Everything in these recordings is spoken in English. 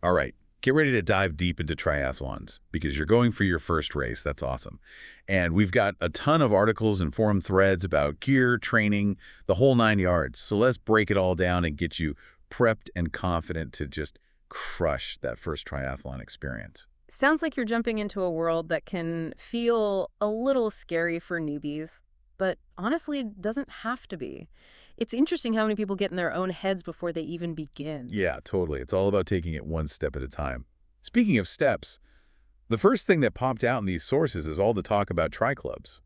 All right, get ready to dive deep into triathlons because you're going for your first race. That's awesome. And we've got a ton of articles and forum threads about gear, training, the whole 9 yards. So let's break it all down and get you prepped and confident to just crush that first triathlon experience. Sounds like you're jumping into a world that can feel a little scary for newbies, but honestly doesn't have to be. It's interesting how many people get in their own heads before they even begin. Yeah, totally. It's all about taking it one step at a time. Speaking of steps, the first thing that popped out in these sources is all the talk about tri-clubs.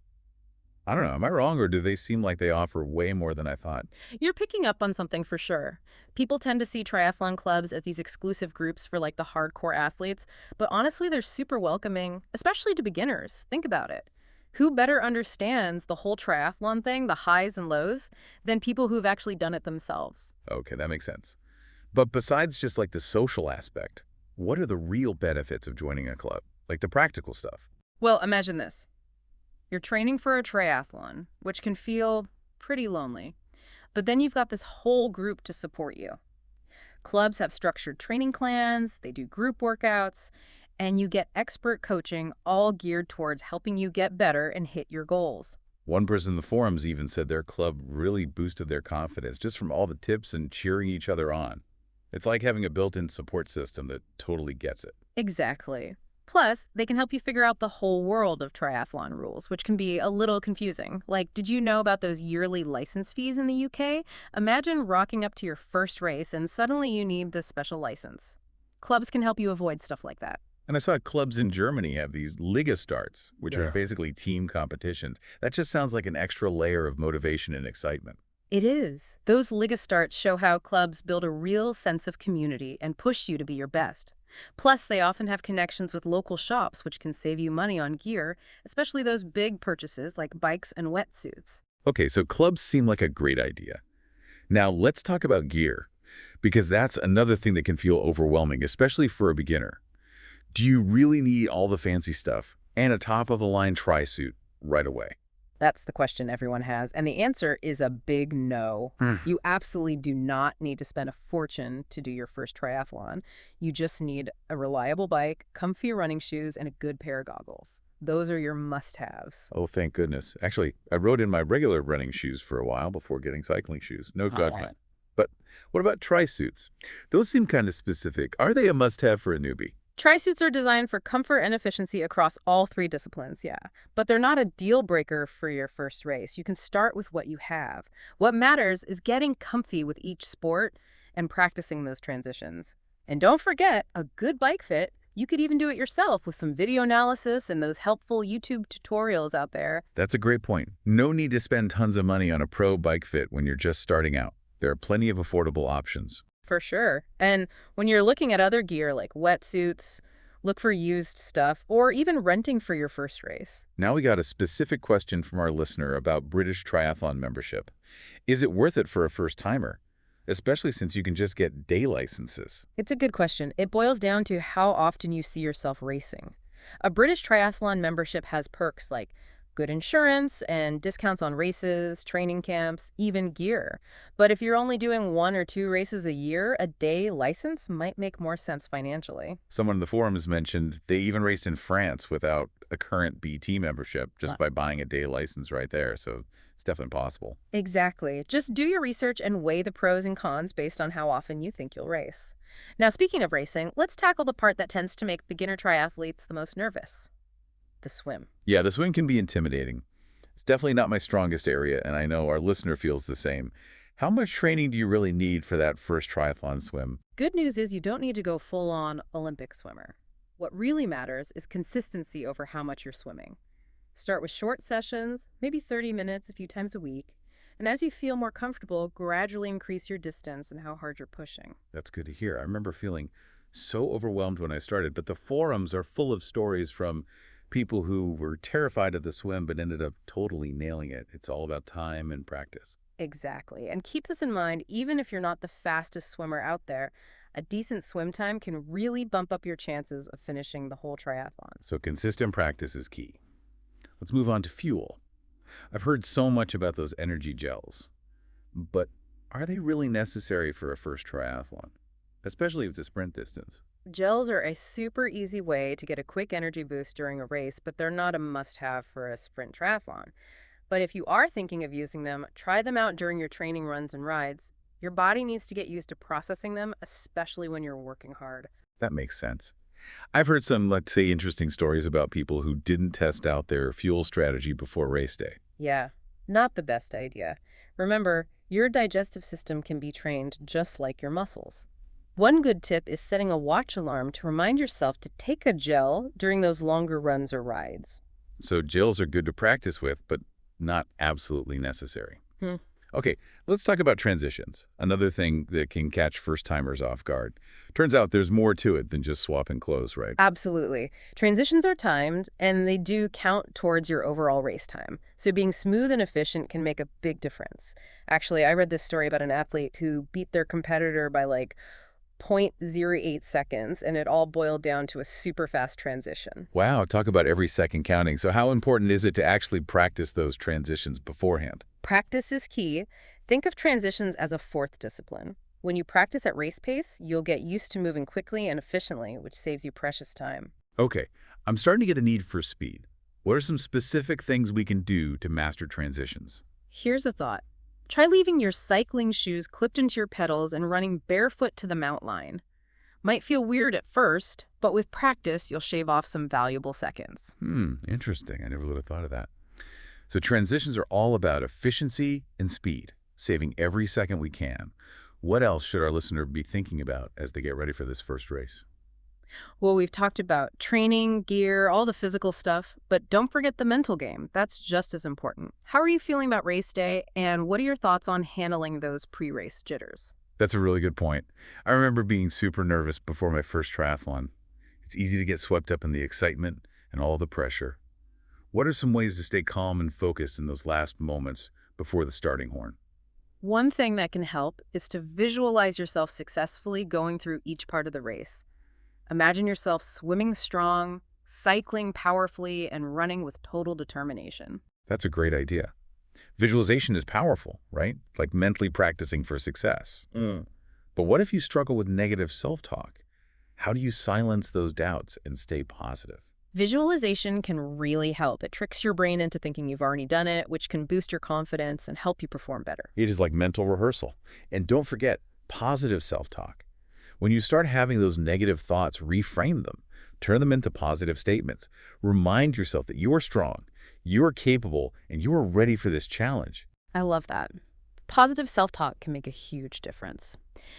I don't know, am I wrong, or do they seem like they offer way more than I thought? You're picking up on something for sure. People tend to see triathlon clubs as these exclusive groups for like the hardcore athletes, but honestly, they're super welcoming, especially to beginners. Think about it. Who better understands the whole triathlon thing, the highs and lows, than people who've actually done it themselves? Okay, that makes sense. But besides just like the social aspect, what are the real benefits of joining a club? Like the practical stuff. Well, imagine this. You're training for a triathlon, which can feel pretty lonely. But then you've got this whole group to support you. Clubs have structured training plans, they do group workouts, and you get expert coaching all geared towards helping you get better and hit your goals. One person in the forums even said their club really boosted their confidence just from all the tips and cheering each other on. It's like having a built-in support system that totally gets it. Exactly. Plus, they can help you figure out the whole world of triathlon rules, which can be a little confusing. Like, did you know about those yearly license fees in the UK? Imagine rocking up to your first race and suddenly you need this special license. Clubs can help you avoid stuff like that. And I saw clubs in Germany have these Liga starts, which are Yeah. basically team competitions. That just sounds like an extra layer of motivation and excitement. It is. Those Liga starts show how clubs build a real sense of community and push you to be your best. Plus, they often have connections with local shops, which can save you money on gear, especially those big purchases like bikes and wetsuits. Okay, so clubs seem like a great idea. Now let's talk about gear, because that's another thing that can feel overwhelming, especially for a beginner. Do you really need all the fancy stuff and a top-of-the-line tri-suit right away? That's the question everyone has, and the answer is a big no. Hmm. You absolutely do not need to spend a fortune to do your first triathlon. You just need a reliable bike, comfy running shoes, and a good pair of goggles. Those are your must-haves. Oh, thank goodness. Actually, I rode in my regular running shoes for a while before getting cycling shoes. No All judgment. right. But what about tri-suits? Those seem kind of specific. Are they a must-have for a newbie? Tri-suits are designed for comfort and efficiency across all three disciplines, yeah. But they're not a deal breaker for your first race. You can start with what you have. What matters is getting comfy with each sport and practicing those transitions. And don't forget, a good bike fit. You could even do it yourself with some video analysis and those helpful YouTube tutorials out there. That's a great point. No need to spend tons of money on a pro bike fit when you're just starting out. There are plenty of affordable options. For sure. And when you're looking at other gear like wetsuits, look for used stuff or even renting for your first race. Now we got a specific question from our listener about British Triathlon membership. Is it worth it for a first-timer? Especially since you can just get day licenses. It's a good question. It boils down to how often you see yourself racing. A British triathlon membership has perks like good insurance and discounts on races, training camps, even gear. But if you're only doing 1 or 2 races a year, a day license might make more sense financially. Someone in the forums mentioned they even raced in France without a current BT membership just by buying a day license right there. So it's definitely possible. Exactly. Just do your research and weigh the pros and cons based on how often you think you'll race. Now, speaking of racing, let's tackle the part that tends to make beginner triathletes the most nervous: the swim. Yeah, the swim can be intimidating. It's definitely not my strongest area, and I know our listener feels the same. How much training do you really need for that first triathlon swim? Good news is you don't need to go full-on Olympic swimmer. What really matters is consistency over how much you're swimming. Start with short sessions, maybe 30 minutes a few times a week, and as you feel more comfortable, gradually increase your distance and how hard you're pushing. That's good to hear. I remember feeling so overwhelmed when I started, but the forums are full of stories from people who were terrified of the swim but ended up totally nailing it. It's all about time and practice. Exactly. And keep this in mind, even if you're not the fastest swimmer out there, a decent swim time can really bump up your chances of finishing the whole triathlon. So consistent practice is key. Let's move on to fuel. I've heard so much about those energy gels, but are they really necessary for a first triathlon, especially if it's a sprint distance? Gels are a super easy way to get a quick energy boost during a race, but they're not a must-have for a sprint triathlon. But if you are thinking of using them, try them out during your training runs and rides. Your body needs to get used to processing them, especially when you're working hard. That makes sense. I've heard some, let's say, interesting stories about people who didn't test out their fuel strategy before race day. Yeah, not the best idea. Remember, your digestive system can be trained just like your muscles. One good tip is setting a watch alarm to remind yourself to take a gel during those longer runs or rides. So gels are good to practice with, but not absolutely necessary. Hmm. Okay, let's talk about transitions, another thing that can catch first-timers off guard. Turns out there's more to it than just swapping clothes, right? Absolutely. Transitions are timed, and they do count towards your overall race time. So being smooth and efficient can make a big difference. Actually, I read this story about an athlete who beat their competitor by like 0.08 seconds, and it all boiled down to a super fast transition. Wow, talk about every second counting. So how important is it to actually practice those transitions beforehand? Practice is key. Think of transitions as a fourth discipline. When you practice at race pace, you'll get used to moving quickly and efficiently, which saves you precious time. Okay, I'm starting to get a need for speed. What are some specific things we can do to master transitions? Here's a thought. Try leaving your cycling shoes clipped into your pedals and running barefoot to the mount line. Might feel weird at first, but with practice, you'll shave off some valuable seconds. Interesting. I never would have thought of that. So transitions are all about efficiency and speed, saving every second we can. What else should our listener be thinking about as they get ready for this first race? Well, we've talked about training, gear, all the physical stuff, but don't forget the mental game. That's just as important. How are you feeling about race day, and what are your thoughts on handling those pre-race jitters? That's a really good point. I remember being super nervous before my first triathlon. It's easy to get swept up in the excitement and all the pressure. What are some ways to stay calm and focused in those last moments before the starting horn? One thing that can help is to visualize yourself successfully going through each part of the race. Imagine yourself swimming strong, cycling powerfully, and running with total determination. That's a great idea. Visualization is powerful, right? Like mentally practicing for success. But what if you struggle with negative self-talk? How do you silence those doubts and stay positive? Visualization can really help. It tricks your brain into thinking you've already done it, which can boost your confidence and help you perform better. It is like mental rehearsal. And don't forget positive self-talk. When you start having those negative thoughts, reframe them. Turn them into positive statements. Remind yourself that you are strong, you are capable, and you are ready for this challenge. I love that. Positive self-talk can make a huge difference.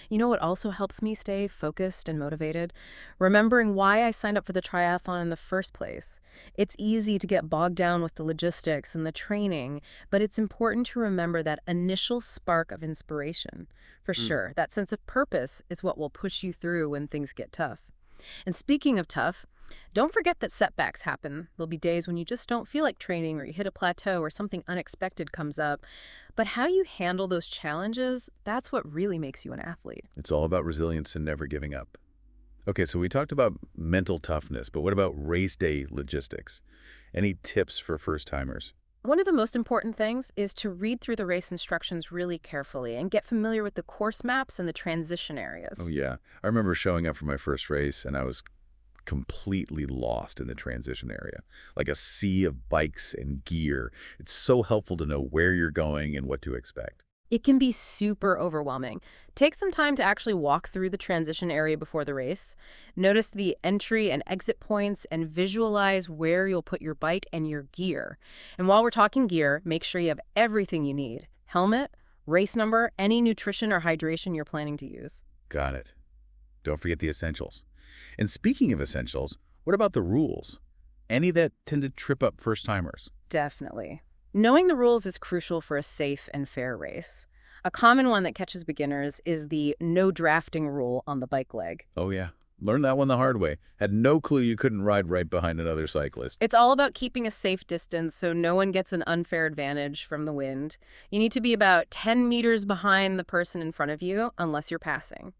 You know what also helps me stay focused and motivated? Remembering why I signed up for the triathlon in the first place. It's easy to get bogged down with the logistics and the training, but it's important to remember that initial spark of inspiration. For sure, that sense of purpose is what will push you through when things get tough. And speaking of tough, don't forget that setbacks happen. There'll be days when you just don't feel like training or you hit a plateau or something unexpected comes up. But how you handle those challenges, that's what really makes you an athlete. It's all about resilience and never giving up. Okay, so we talked about mental toughness, but what about race day logistics? Any tips for first-timers? One of the most important things is to read through the race instructions really carefully and get familiar with the course maps and the transition Oh, areas. yeah. I remember showing up for my first race, and I was completely lost in the transition area, like a sea of bikes and gear. It's so helpful to know where you're going and what to expect. It can be super overwhelming. Take some time to actually walk through the transition area before the race. Notice the entry and exit points and visualize where you'll put your bike and your gear. And while we're talking gear, make sure you have everything you need. Helmet, race number, any nutrition or hydration you're planning to use. Got it. Don't forget the essentials. And speaking of essentials, what about the rules? Any that tend to trip up first-timers? Definitely. Knowing the rules is crucial for a safe and fair race. A common one that catches beginners is the no drafting rule on the bike leg. Oh, yeah. Learned that one the hard way. Had no clue you couldn't ride right behind another cyclist. It's all about keeping a safe distance so no one gets an unfair advantage from the wind. You need to be about 10 meters behind the person in front of you unless you're passing.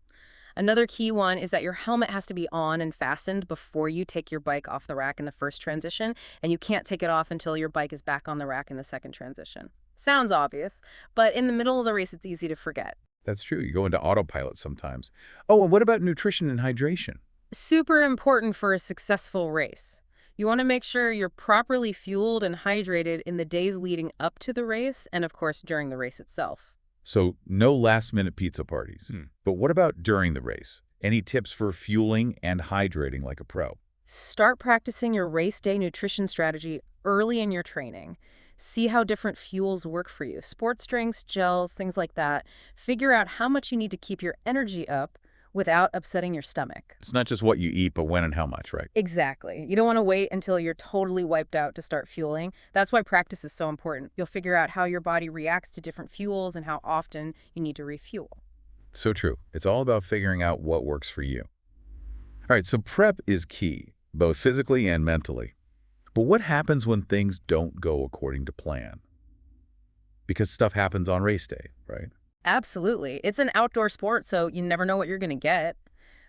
Another key one is that your helmet has to be on and fastened before you take your bike off the rack in the first transition, and you can't take it off until your bike is back on the rack in the second transition. Sounds obvious, but in the middle of the race, it's easy to forget. That's true. You go into autopilot sometimes. Oh, and what about nutrition and hydration? Super important for a successful race. You want to make sure you're properly fueled and hydrated in the days leading up to the race and, of course, during the race itself. So no last-minute pizza parties. But what about during the race? Any tips for fueling and hydrating like a pro? Start practicing your race day nutrition strategy early in your training. See how different fuels work for you. Sports drinks, gels, things like that. Figure out how much you need to keep your energy up without upsetting your stomach. It's not just what you eat, but when and how much, right? Exactly. You don't want to wait until you're totally wiped out to start fueling. That's why practice is so important. You'll figure out how your body reacts to different fuels and how often you need to refuel. So true. It's all about figuring out what works for you. All right, so prep is key, both physically and mentally. But what happens when things don't go according to plan? Because stuff happens on race day, right? Absolutely. It's an outdoor sport, so you never know what you're going to get.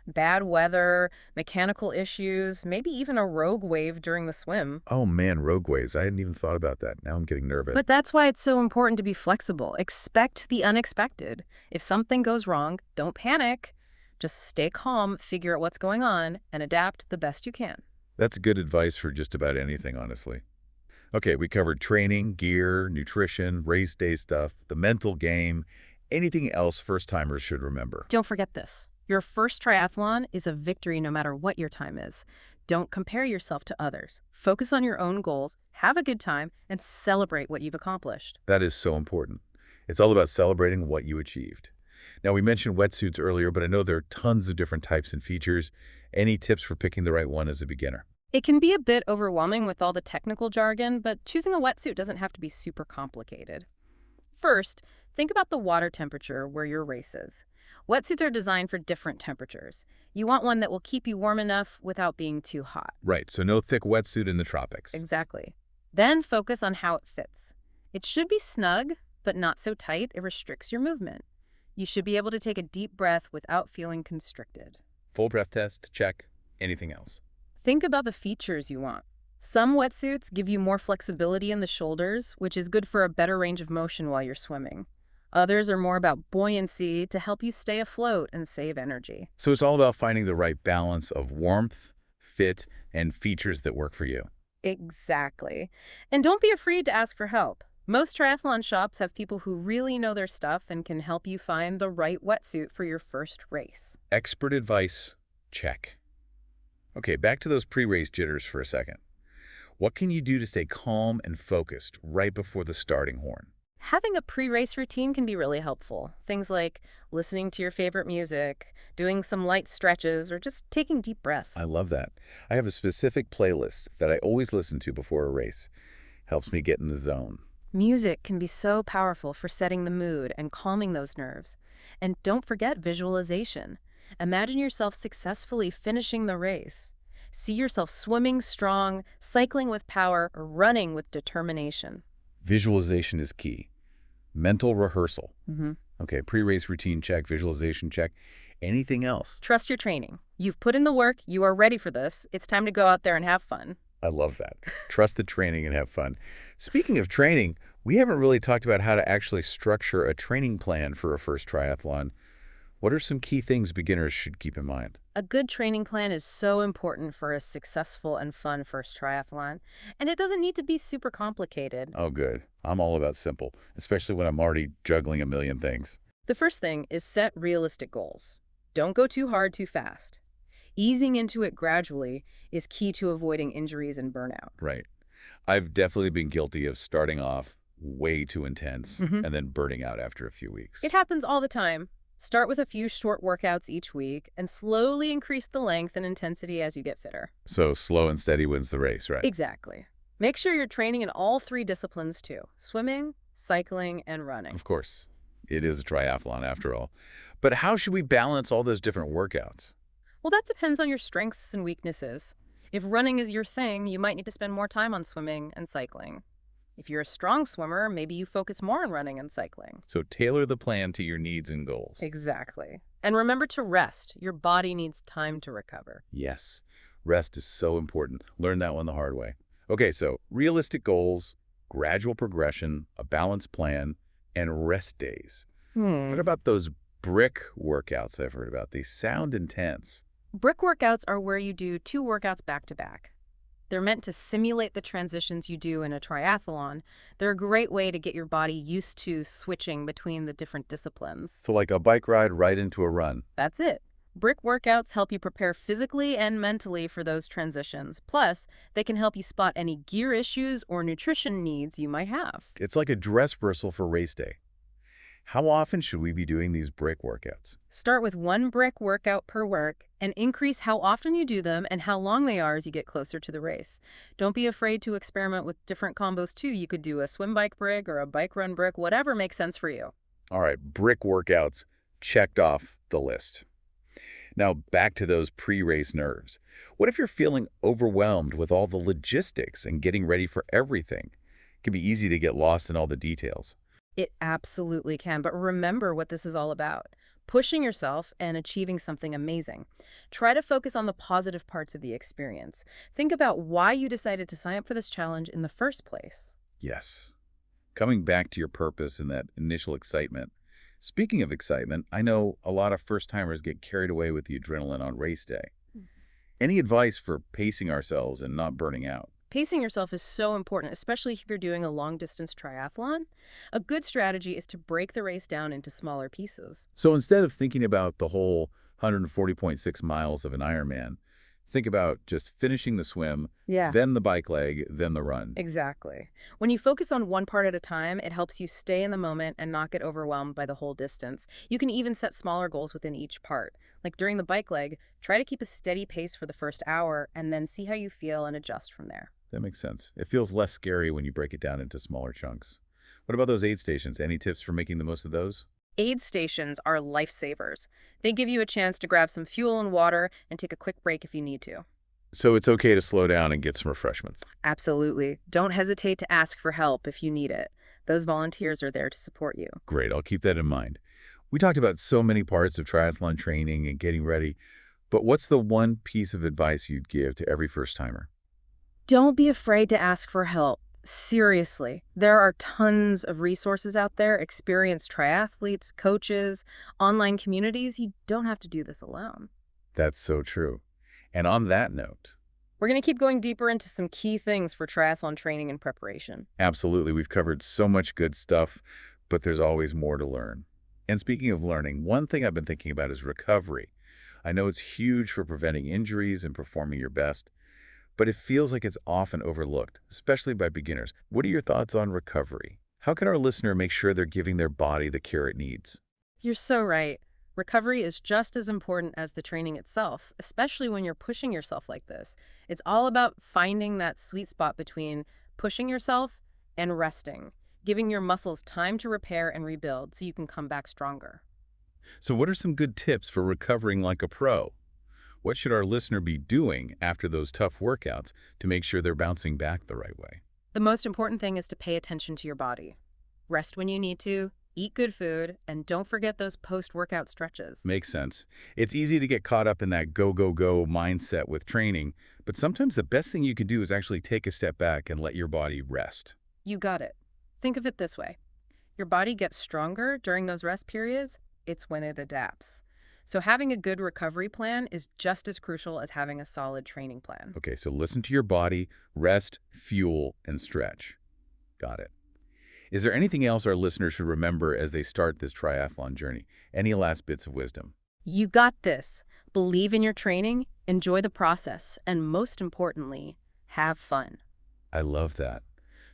Bad weather, mechanical issues, maybe even a rogue wave during the swim. Oh man, rogue waves. I hadn't even thought about that. Now I'm getting nervous. But that's why it's so important to be flexible. Expect the unexpected. If something goes wrong, don't panic. Just stay calm, figure out what's going on, and adapt the best you can. That's good advice for just about anything, honestly. Okay, we covered training, gear, nutrition, race day stuff, the mental game, anything else first-timers should remember. Don't forget this. Your first triathlon is a victory no matter what your time is. Don't compare yourself to others. Focus on your own goals, have a good time, and celebrate what you've accomplished. That is so important. It's all about celebrating what you achieved. Now, we mentioned wetsuits earlier, but I know there are tons of different types and features. Any tips for picking the right one as a beginner? It can be a bit overwhelming with all the technical jargon, but choosing a wetsuit doesn't have to be super complicated. First, think about the water temperature where your race is. Wetsuits are designed for different temperatures. You want one that will keep you warm enough without being too hot. Right, so no thick wetsuit in the tropics. Exactly. Then focus on how it fits. It should be snug, but not so tight it restricts your movement. You should be able to take a deep breath without feeling constricted. Full breath test, check. Anything else? Think about the features you want. Some wetsuits give you more flexibility in the shoulders, which is good for a better range of motion while you're swimming. Others are more about buoyancy to help you stay afloat and save energy. So it's all about finding the right balance of warmth, fit, and features that work for you. Exactly. And don't be afraid to ask for help. Most triathlon shops have people who really know their stuff and can help you find the right wetsuit for your first race. Expert advice, check. Okay, back to those pre-race jitters for a second. What can you do to stay calm and focused right before the starting horn? Having a pre-race routine can be really helpful. Things like listening to your favorite music, doing some light stretches, or just taking deep breaths. I love that. I have a specific playlist that I always listen to before a race. Helps me get in the zone. Music can be so powerful for setting the mood and calming those nerves. And don't forget visualization. Imagine yourself successfully finishing the race. See yourself swimming strong, cycling with power, or running with determination. Visualization is key. Mental rehearsal. Mm-hmm. Okay, pre-race routine check, visualization check. Anything else? Trust your training. You've put in the work. You are ready for this. It's time to go out there and have fun. I love that. Trust the training and have fun. Speaking of training, we haven't really talked about how to actually structure a training plan for a first triathlon. What are some key things beginners should keep in mind? A good training plan is so important for a successful and fun first triathlon, and it doesn't need to be super complicated. Oh, good. I'm all about simple, especially when I'm already juggling a million things. The first thing is set realistic goals. Don't go too hard too fast. Easing into it gradually is key to avoiding injuries and burnout. Right. I've definitely been guilty of starting off way too intense Mhm. and then burning out after a few weeks. It happens all the time. Start with a few short workouts each week and slowly increase the length and intensity as you get fitter. So slow and steady wins the race, right? Exactly. Make sure you're training in all three disciplines too: swimming, cycling, and running. Of course. It is a triathlon after all. But how should we balance all those different workouts? Well, that depends on your strengths and weaknesses. If running is your thing, you might need to spend more time on swimming and cycling. If you're a strong swimmer, maybe you focus more on running and cycling. So tailor the plan to your needs and goals. Exactly. And remember to rest. Your body needs time to recover. Yes, rest is so important. Learn that one the hard way. Okay, so realistic goals, gradual progression, a balanced plan, and rest days. What about those brick workouts I've heard about? They sound intense. Brick workouts are where you do two workouts back to back. They're meant to simulate the transitions you do in a triathlon. They're a great way to get your body used to switching between the different disciplines. So like a bike ride right into a run. That's it. Brick workouts help you prepare physically and mentally for those transitions. Plus, they can help you spot any gear issues or nutrition needs you might have. It's like a dress rehearsal for race day. How often should we be doing these brick workouts? Start with one brick workout per work and increase how often you do them and how long they are as you get closer to the race. Don't be afraid to experiment with different combos too. You could do a swim bike brick or a bike run brick, whatever makes sense for you. All right, brick workouts checked off the list. Now back to those pre-race nerves. What if you're feeling overwhelmed with all the logistics and getting ready for everything? It can be easy to get lost in all the details. It absolutely can, but remember what this is all about. Pushing yourself and achieving something amazing. Try to focus on the positive parts of the experience. Think about why you decided to sign up for this challenge in the first place. Yes. Coming back to your purpose and that initial excitement. Speaking of excitement, I know a lot of first-timers get carried away with the adrenaline on race day. Any advice for pacing ourselves and not burning out? Pacing yourself is so important, especially if you're doing a long-distance triathlon. A good strategy is to break the race down into smaller pieces. So instead of thinking about the whole 140.6 miles of an Ironman, think about just finishing the swim, Yeah. then the bike leg, then the run. Exactly. When you focus on one part at a time, it helps you stay in the moment and not get overwhelmed by the whole distance. You can even set smaller goals within each part. Like during the bike leg, try to keep a steady pace for the first hour and then see how you feel and adjust from there. That makes sense. It feels less scary when you break it down into smaller chunks. What about those aid stations? Any tips for making the most of those? Aid stations are lifesavers. They give you a chance to grab some fuel and water and take a quick break if you need to. So it's okay to slow down and get some refreshments. Absolutely. Don't hesitate to ask for help if you need it. Those volunteers are there to support you. Great, I'll keep that in mind. We talked about so many parts of triathlon training and getting ready, but what's the one piece of advice you'd give to every first-timer? Don't be afraid to ask for help. Seriously, there are tons of resources out there, experienced triathletes, coaches, online communities. You don't have to do this alone. That's so true. And on that note, We're going to keep going deeper into some key things for triathlon training and preparation. absolutely, we've covered so much good stuff, but there's always more to learn. And speaking of learning, one thing I've been thinking about is recovery. I know it's huge for preventing injuries and performing your best, but it feels like it's often overlooked, especially by beginners. What are your thoughts on recovery? How can our listener make sure they're giving their body the care it needs? You're so right. Recovery is just as important as the training itself, especially when you're pushing yourself like this. It's all about finding that sweet spot between pushing yourself and resting, giving your muscles time to repair and rebuild so you can come back stronger. So what are some good tips for recovering like a pro? What should our listener be doing after those tough workouts to make sure they're bouncing back the right way? The most important thing is to pay attention to your body. Rest when you need to, eat good food, and don't forget those post-workout stretches. Makes sense. It's easy to get caught up in that go, go, go mindset with training, but sometimes the best thing you can do is actually take a step back and let your body rest. You got it. Think of it this way. Your body gets stronger during those rest periods. It's when it adapts. So having a good recovery plan is just as crucial as having a solid training plan. Okay, so listen to your body, rest, fuel, and stretch. Got it. Is there anything else our listeners should remember as they start this triathlon journey? Any last bits of wisdom? You got this. Believe in your training, enjoy the process, and most importantly, have fun. I love that.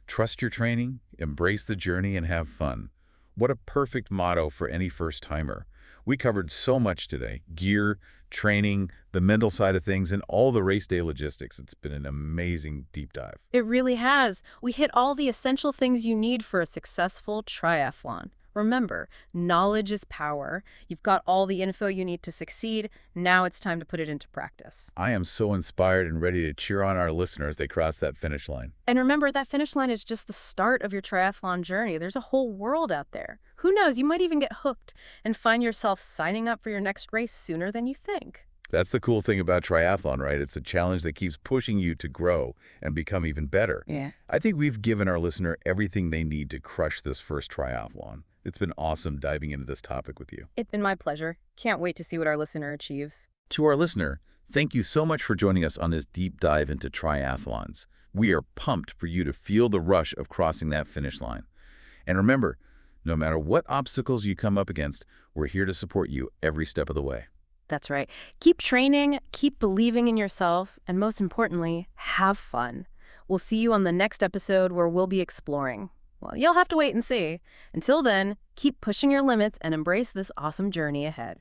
Trust your training, embrace the journey, and have fun. What a perfect motto for any first-timer. We covered so much today: gear, training, the mental side of things, and all the race day logistics. It's been an amazing deep dive. It really has. We hit all the essential things you need for a successful triathlon. Remember, knowledge is power. You've got all the info you need to succeed. Now it's time to put it into practice. I am so inspired and ready to cheer on our listeners as they cross that finish line. And remember, that finish line is just the start of your triathlon journey. There's a whole world out there. Who knows, you might even get hooked and find yourself signing up for your next race sooner than you think. That's the cool thing about triathlon, right? It's a challenge that keeps pushing you to grow and become even better. Yeah. I think we've given our listener everything they need to crush this first triathlon. It's been awesome diving into this topic with you. It's been my pleasure. Can't wait to see what our listener achieves. To our listener, Thank you so much for joining us on this deep dive into triathlons. We are pumped for you to feel the rush of crossing that finish line. And remember, no matter what obstacles you come up against, we're here to support you every step of the way. That's right. Keep training, keep believing in yourself, and most importantly, have fun. We'll see you on the next episode where we'll be exploring. Well, you'll have to wait and see. Until then, keep pushing your limits and embrace this awesome journey ahead.